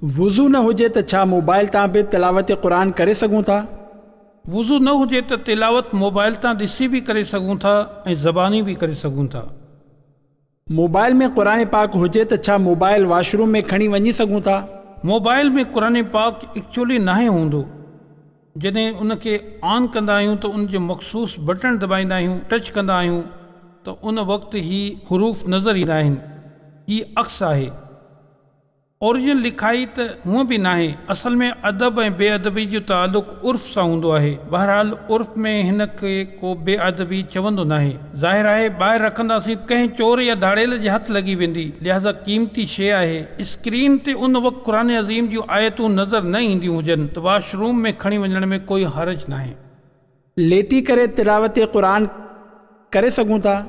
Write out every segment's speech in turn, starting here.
वुज़ू न हुजे त छा मोबाइल तां बि तिलावत क़ुरान करे सघूं था? वुज़ू न हुजे त तिलावत मोबाइल तां ॾिसी बि करे सघूं था ऐं ज़बानी बि करे सघूं था। मोबाइल में क़ुरान पाक हुजे त छा मोबाइल वॉशरूम में खणी वञी सघूं था? मोबाइल में क़ुरान पाक एक्चुअली नाहे हूंदो। जॾहिं उनखे ऑन कंदा आहियूं त उन जो मख़सूस बटन दबाईंदा आहियूं, टच कंदा आहियूं त उन वक़्तु ही हरूफ नज़र ईंदा आहिनि। हीअ अक्स आहे। ओरिजिनल लिखाई त हूअं बि नाहे। असल में अदब ऐं बेअदबी जो ताल्लुक़ उर्फ़ सां हूंदो आहे। बहरहाल उर्फ़ में हिन खे को बेअदबी चवंदो नाहे। ज़ाहिर आहे ॿाहिरि रखंदासीं कंहिं चोर या धाड़ेल जे हथ लॻी वेंदी, लिहाज़ा क़ीमती शइ आहे। स्क्रीन ते उन वक़्तु क़ुरान अज़ीम जूं आयतूं नज़र न ईंदियूं हुजनि त वॉशरूम में खणी वञण में कोई हर्ज नाहे। लेटी करे तिलावत क़ुरान करे सघूं था?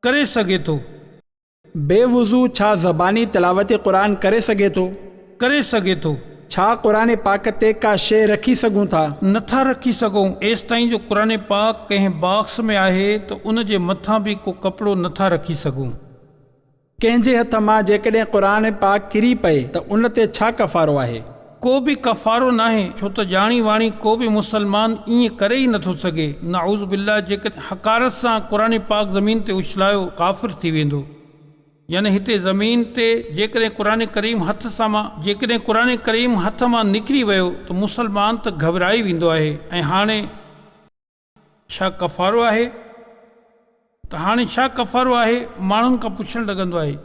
करे सघे थो। बेवुज़ू छा ज़बानी तिलावत क़ुरान करे सघे थो? करे सघे थो। छा क़ुरान पाक ते का शइ रखी सघूं था? नथा रखी सघूं। एसि ताईं जो क़ुरान पाक कंहिं बॉक्स में आहे त उन जे मथां बि को कपिड़ो नथा रखी सघूं। कंहिंजे हथ मां जेकॾहिं क़ुरान पाक किरी पए त उन ते छा कफ़ारो आहे? को बि कफ़ारो नाहे, छो त ॼाणी वाणी को बि मुसलमान ईअं करे ई नथो सघे। नाऊज़ बिल्लाह, जेकॾहिं हकारत सां क़ुरान पाक ज़मीन ते उछलायो काफ़िर थी वेंदो। यानी हिते ज़मीन ते जेकॾहिं क़ुरान करीम हथ मां निकिरी वियो त मुसलमान त घबराई वेंदो आहे। ऐं हाणे छा कफ़ारो आहे? माण्हुनि खां पुछणु लॻंदो आहे।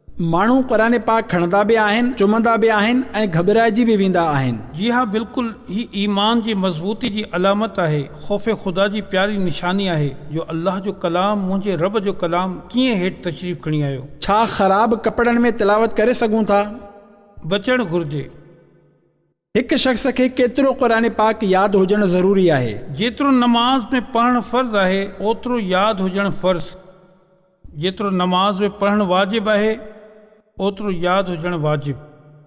माण्हू क़ुरान पाक खणंदा बि आहिनि, चुमंदा बि आहिनि ऐं घबराइजी बि वेंदा आहिनि। जी हा, बिल्कुलु। ही ईमान जी मज़बूती जी अलामत आहे, ख़ौफ़ ख़ुदा जी प्यारी निशानी आहे जो अल्लाह जो कलाम, मुंहिंजे रब जो कलाम कीअं हेठि तशरीफ़ खणी आयो। छा ख़राब कपिड़नि में तिलावत करे सघूं था? बचणु घुरिजे। हिकु शख़्स खे केतिरो क़ुरान पाक यादि हुजणु ज़रूरी आहे? जेतिरो नमाज़ में पढ़णु फ़र्ज़ आहे ओतिरो यादि हुजणु फ़र्ज़। जेतिरो नमाज़ में पढ़णु वाजिबु आहे ओतिरो यादि हुजणु वाजिबु।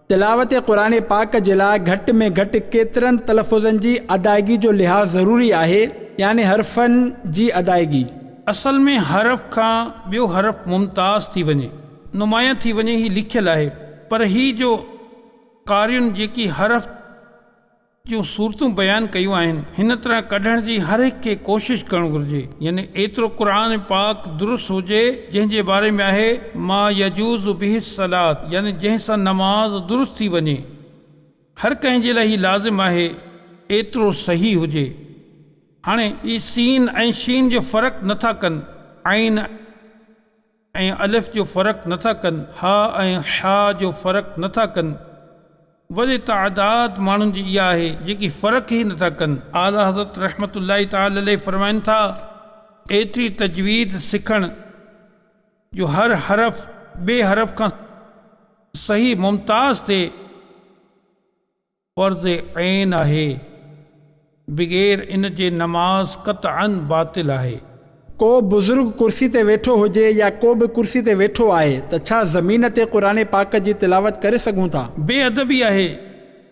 तिलावत क़ुरान पाक जे लाइ घटि में घटि केतिरनि तलफ़ुज़नि जी अदायगी जो लिहाज़ ज़रूरी आहे, यानी हरफ़नि जी अदायगी? असल में हरफ़ खां ॿियो हरफ़ मुमताज़ थी वञे, नुमायां थी वञे, ही लिखियलु आहे। पर ही जो कारियुनि जेकी हरफ़ जूं सूरतूं बयानु कयूं आहिनि, हिन तरह कढण जी हर हिक खे कोशिश करणु घुरिजे। यानी एतिरो क़ुरान पाक दुरुस्त हुजे जंहिंजे बारे में आहे मा यजूज़ बिही सलात, यानी जंहिंसां नमाज़ दुरुस्त थी वञे। हर कंहिंजे लाइ ही लाज़िम आहे एतिरो सही हुजे। हाणे ही सीन ऐं शीन जो फ़र्क़ु नथा कनि, आइन ऐं अलिफ़ जो फ़र्क़ु नथा कनि, हा ऐं हा जो फ़र्क़ु नथा कनि। वॾे तादाद माण्हुनि जी इहा आहे जेकी फ़र्क़ु ई नथा कनि। आला हज़रत रहमतुल्लाहि ताला अलैहि फरमाइनि था, एतिरी तजवीद सिखण जो हर हरफ़ ॿिए हरफ़ खां सही मुमताज़ थिए फ़र्ज़ ऐन आहे। बग़ैर इन जे नमाज़ क़तअन बातिल आहे। को बुज़ुर्ग कुर्सी ते वेठो हुजे या को बि कुर्सी ते वेठो आहे त छा ज़मीन ते क़ुरान पाक जी तिलावत करे सघूं था? बेअदबी आहे।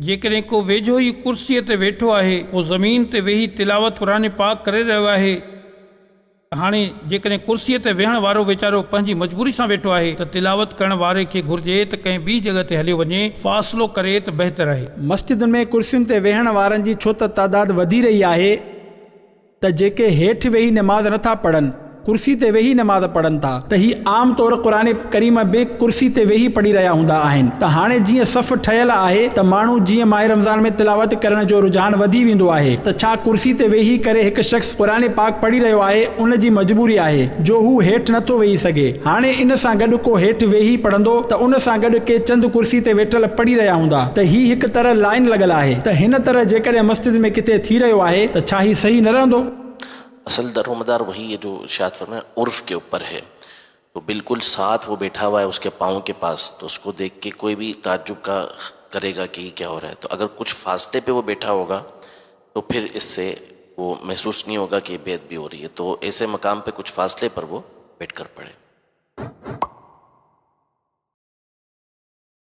जेकॾहिं को वेझो ई कुर्सीअ ते वेठो आहे, को ज़मीन ते वेही तिलावत क़ुरान पाक करे रहियो आहे। हाणे जेकॾहिं कुर्सीअ ते वेहण वारो वीचारो पंहिंजी मजबूरी सां वेठो आहे त तिलावत करण वारे खे घुर्जे त कंहिं ॿी जॻह ते हलियो वञे, फ़ासिलो करे त बहितर आहे। मस्जिदुनि में कुर्सियुनि ते वेहण वारनि जी छो त तादाद वधी रही आहे त जेके हेठि वेही नमाज़ नथा पढ़नि, कुर्सी ते वेही नमाज़ पढ़नि था, त ही आम तौर क़ुरान करीम बि कुर्सी ते वेही पढ़ी रहिया हूंदा आहिनि। त हाणे जीअं सफ़ ठहियल आहे त माण्हू जीअं माह रमज़ान में तिलावत करण जो रुझान वधी वेंदो आहे, त छा कुर्सी ते वेही करे हिकु शख़्स क़ुरान पाक पढ़ी रहियो आहे, उन जी मजबूरी आहे जो हू हेठि नथो वेही सघे। हाणे इन सां गॾु को हेठि वेही पढ़ंदो त उन सां गॾु के चंद कुर्सी ते वेठल पढ़ी रहिया हूंदा, त ही हिकु तरह लाइन लॻल आहे। त हिन तरह जेकॾहिं मस्जिद में किथे थी रहियो आहे त छा ही सही न रहंदो? असल दरोमदार वही है जो शायद फरमाया उर्फ के ऊपर है। तो बिल्कुल साथ वो बैठा हुआ है उसके पाँव के पास, तो उसको देख के कोई भी ताज्जुब का करेगा कि क्या हो रहा है। तो अगर कुछ फासले पे वो बैठा होगा तो फिर इससे वो महसूस नहीं होगा कि बेअदबी हो रही है। तो ऐसे मकाम पे कुछ फासले पर वो बैठ कर पढ़े।